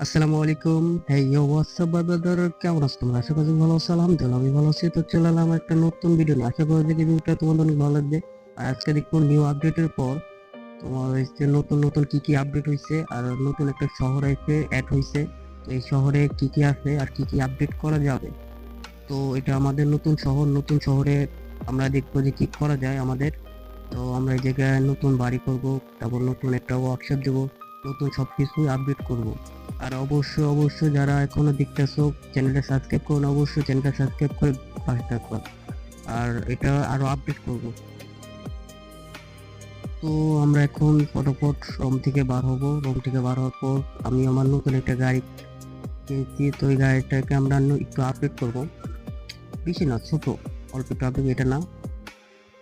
আসসালামু আলাইকুম। হ্যাঁ, হোয়াটসঅ্যাপ ব্রাদার, কেমন আছো তোমরা? আশা করি ভালো আছো। আলহামদুলিল্লাহ আমি ভালো আছি। তো চলে এলাম একটা নতুন ভিডিও নিয়ে। আশা করি যে ভিডিওটা তোমাদের অনেক ভালো লাগবে। আর আজকে দেখবো নিউ আপডেটের পর তোমার হচ্ছে নতুন নতুন কি কি আপডেট হয়েছে, আর নতুন একটা শহর এসে অ্যাড হয়েছে। তো এই শহরে কি কি আছে আর কি কি আপডেট করা যাবে। তো এটা আমাদের নতুন শহর, নতুন শহরে আমরা দেখবো যে কি করা যায় আমাদের। তো আমরা এই জায়গায় নতুন বাড়ি করব, তারপর নতুন একটা ওয়ার্কশপ দেবো, নতুন সবকিছু আপডেট করব। আর অবশ্যই অবশ্যই যারা এখনো দেখতেছো চ্যানেলটা সাবস্ক্রাইব করুন, অবশ্যই চ্যানেলটা সাবস্ক্রাইব করে পাশে থাকবা। আর এটা আরো আপডেট করব। তো আমরা এখন ফটোফট রুম থেকে বার হব। রুম থেকে বার হওয়ার পর আমি আমার নতুন একটা গাড়ি কিনেছি। তো এই গাড়িটাকে আমরা একটু আপডেট করব, বেশি না, ছোট, অল্প একটু আপডেট, এটা না।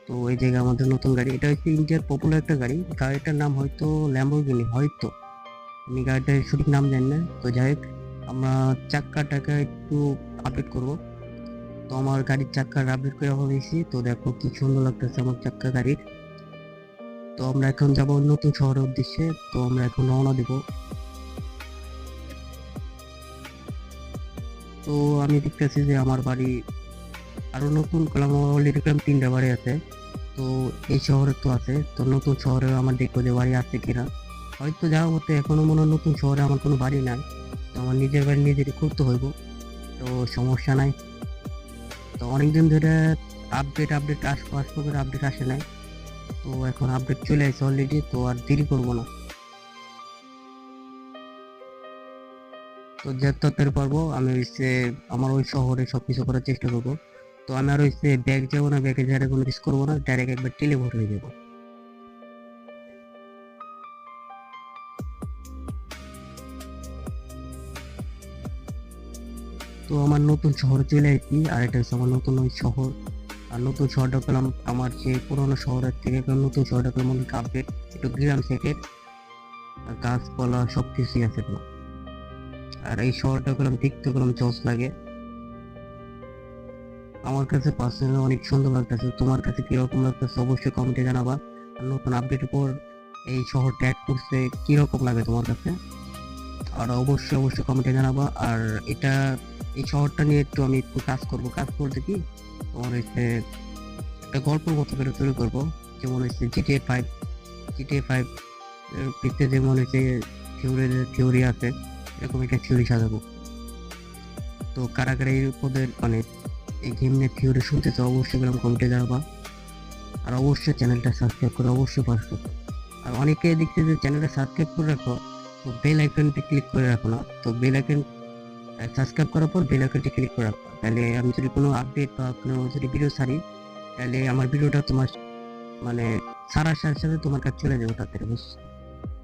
তো এই জায়গায় আমাদের নতুন গাড়ি, এটা হচ্ছে ইন্ডিয়ার পপুলার একটা গাড়ি। গাড়িটার নাম হয়তো ল্যাম্বরগিনি, হয়তো, আমি গাড়িটার সঠিক নাম জানি না। তো যাই হোক, আমরা চাক্কাটাকে একটু আপডেট করব। তো আমার গাড়ির চাক্কা আপডেট করে ফেলেছি। তো দেখো কি সুন্দর লাগতেছে আমার চাক্কা গাড়ির। তো আমরা এখন যাব নতুন শহরের উদ্দেশ্যে। তো আমরা এখন রওনা দিব। তো আমি দেখতেছি যে আমার বাড়ি আরো নতুন করলাম, আমার অলরেডি দেখলাম 3টা বাড়ি আছে। তো এই শহরে তো আছে, তো নতুন শহরে আমার দেখবো যে বাড়ি আছে কিনা। হয়তো যাওয়া মতো এখনো মনে হয় নতুন শহরে আমার কোনো বাড়ি নাই। তো আমার নিজের বাড়ি নিজেরই করতে হইব। তো সমস্যা নাই। তো অনেকদিন ধরে আপডেট আপডেট আসবো আসবো করে আপডেট আসে নাই। তো এখন আপডেট চলে আসছে অলরেডি, তো আর দেরি করবো না। তো যত তাড়াতাড়ি পারবো আমি হচ্ছে আমার ওই শহরে সবকিছু করার চেষ্টা করবো। তো আমি আর হচ্ছে ব্যাগ যাবো না, ব্যাগে যারা কোনো কিছু করবো না, ডাইরেক্ট একবার টেলিপোর্ট হয়ে যাবো। তো আমার নতুন শহরে চলে আসছি, আর এটা হচ্ছে আমার নতুন ওই শহর। আর নতুন শহরটা পেলাম আমার যে পুরোনো শহরের থেকে এখন নতুন শহরটা পেলাম অনেক আপডেট, একটু গ্রাম সেটের, গাছপালা সবকিছুই আছে তো। আর এই শহরটা পেলাম দেখতে পেলাম জস লাগে। আমার কাছে পার্সোনালি অনেক সুন্দর লাগতেছে। তোমার কাছে কিরকম লাগতেছে অবশ্যই কমেন্টে জানাবা। আর নতুন আপডেটের পর এই শহরটা অ্যাড করতে কিরকম লাগে তোমার কাছে, আর অবশ্যই অবশ্যই কমেন্টে জানাবা। আর এটা, এই শহরটা নিয়ে একটু আমি একটু কাজ করব। কাজ করতে কি তোমার হচ্ছে একটা গল্পের মতো করে তৈরি করবো। যেমন হচ্ছে জিটিএ 5, জিটিএ 5 পিছিয়ে যেমন হচ্ছে থিওরি আছে, এরকম একটা থিওরি সাজাবো। তো কারা কারা এই পদের মানে এই গেম নিয়ে থিওরি শুনতে চাও অবশ্যই গেলাম কমেন্টে জানাবা। আর অবশ্যই চ্যানেলটা সাবস্ক্রাইব করে অবশ্যই পাশে থাকো। আর অনেকে দেখছে যে চ্যানেলটা সাবস্ক্রাইব করে রাখো, তো বেল আইকনটি ক্লিক করে রাখো না। তো বেল আইকন সাবস্ক্রাইব করার পর বেল আইকনটি ক্লিক করে রাখো, তাহলে আমি যদি কোনো আপডেট বা কোনো যদি ভিডিও ছাড়ি, তাহলে আমার ভিডিওটা তোমার মানে ছাড়ার সাথে সাথে তোমার কাছে চলে যাবে তাড়াতাড়ি, বুঝছো?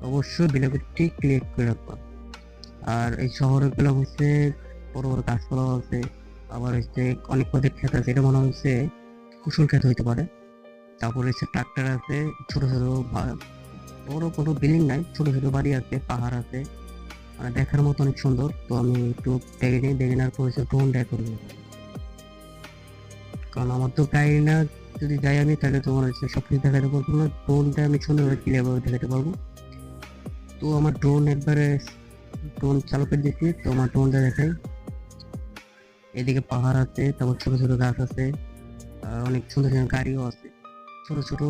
অবশ্যই বেল আইকনটি ক্লিক করে রাখো। আর এই শহরে গেলাম হচ্ছে বড় বড় গাছপালা আছে, আবার হচ্ছে অনেক পদের ক্ষেত আছে, এটা মনে হচ্ছে কুশল ক্ষেত হইতে পারে। তারপরে হচ্ছে ট্রাক্টর আছে, ছোট ছোট বড় কোনো বিল্ডিং নাই, ছোট ছোট বাড়ি আছে, পাহাড় আছে, মানে দেখার মতো অনেক সুন্দর। তো আমি একটু দেখে নিই, দেখে নেওয়ার পর হচ্ছে ড্রোন ড্রাইভ করবো, কারণ আমার তো গাড়ি না, যদি যাই আমি তাহলে তোমার হচ্ছে সবকিছু দেখাতে পারবো না, ড্রোনটা আমি সুন্দরভাবে ক্লিয়ার ভাবে দেখাতে পারবো। তো আমার ড্রোন একবারে ড্রোন চালু করে দিচ্ছি, তো আমার ড্রোনটা দেখাই। এদিকে পাহাড় আছে, তারপর ছোট ছোট গাছ আছে, আর অনেক সুন্দর সুন্দর গাড়িও আছে, ছোট ছোট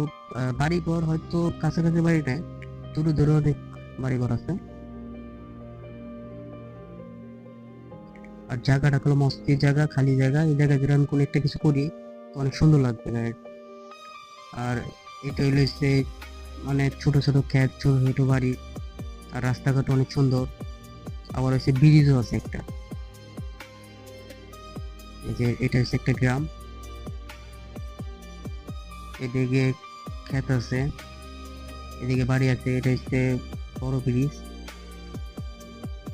বাড়ি ঘর, হয়তো কাছাকাছি বাড়ি নেই, দূরে দূরে অনেক বাড়ি ঘর আছে। আর জায়গাটা হলো মস্তি জায়গা, খালি জায়গা, এই জায়গায় যদি আমি কোনো একটা কিছু করি তো অনেক সুন্দর লাগবে গায়ে। আর এটা হইলো হচ্ছে মানে ছোট ছোট ক্ষেত, ছোট ছোট বাড়ি, আর রাস্তাঘাট অনেক সুন্দর। আবার হচ্ছে ব্রিজও আছে একটা, এই যে এটা হচ্ছে একটা গ্রাম, এদিকে ক্ষেত আছে, এদিকে বাড়ি আছে, এটা হচ্ছে বড় ব্রিজ।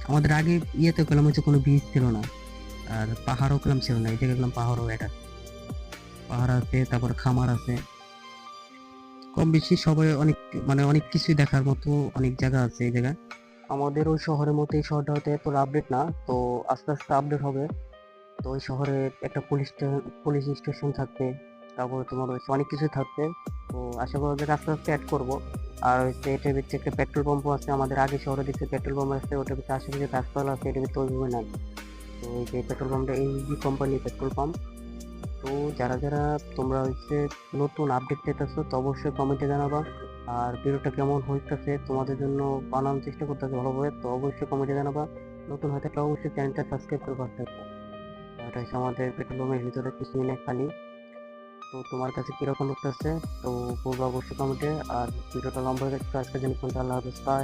আমাদের আগে ইয়েতে গেলাম হচ্ছে কোনো ব্রিজ ছিল না, আর পাহাড়ও গেলাম ছিল না, এই জায়গায় গেলাম পাহাড়ও, এটা পাহাড় আছে, তারপর খামার আছে, কম বেশি সবাই অনেক মানে অনেক কিছুই দেখার মতো অনেক জায়গা আছে এই জায়গায়। আমাদের ওই শহরের মতো এই শহরটা হয়তো এত আপডেট না, তো আস্তে আস্তে আপডেট হবে। তো ওই শহরে একটা পুলিশ স্টেশন থাকবে, তারপরে তোমার হচ্ছে অনেক কিছু থাকবে। তো আশা করা যায় আস্তে আস্তে অ্যাড করবো। আর হচ্ছে এটার ভিতরে একটা পেট্রোল পাম্পও আছে, আমাদের আগে শহরে দেখতে পেট্রোল পাম্প আছে, ওটার ভিতরে আশেপাশে গাছপালা আছে, এটার ভিতরে ওইভাবে নাই। তো এই যে পেট্রোল পাম্পটা এলজি কোম্পানির পেট্রোল পাম্প। তো যারা যারা তোমরা হচ্ছে নতুন আপডেট পেতেছো তো অবশ্যই কমেন্টে জানাবা। আর ভিডিওটা কেমন হইতেছে তোমাদের জন্য বানানোর চেষ্টা করতেছে ভালোভাবে, তো অবশ্যই কমেন্টে জানাবা। নতুন হয়ে থাকলে অবশ্যই চ্যানেলটা সাবস্ক্রাইব করে পাশে থাকবে। এটা হচ্ছে আমাদের পেট্রোল পাম্পের ভিতরে কিছুই নেই, খালি। তো তোমার কাছে কিরকম লাগতেছে তো বলবো অবশ্যই কমেন্টে। আর ভিডিওটা লম্বা হয়ে যাচ্ছে, আজকের জন্য আল্লাহ হাফেজ, বাই।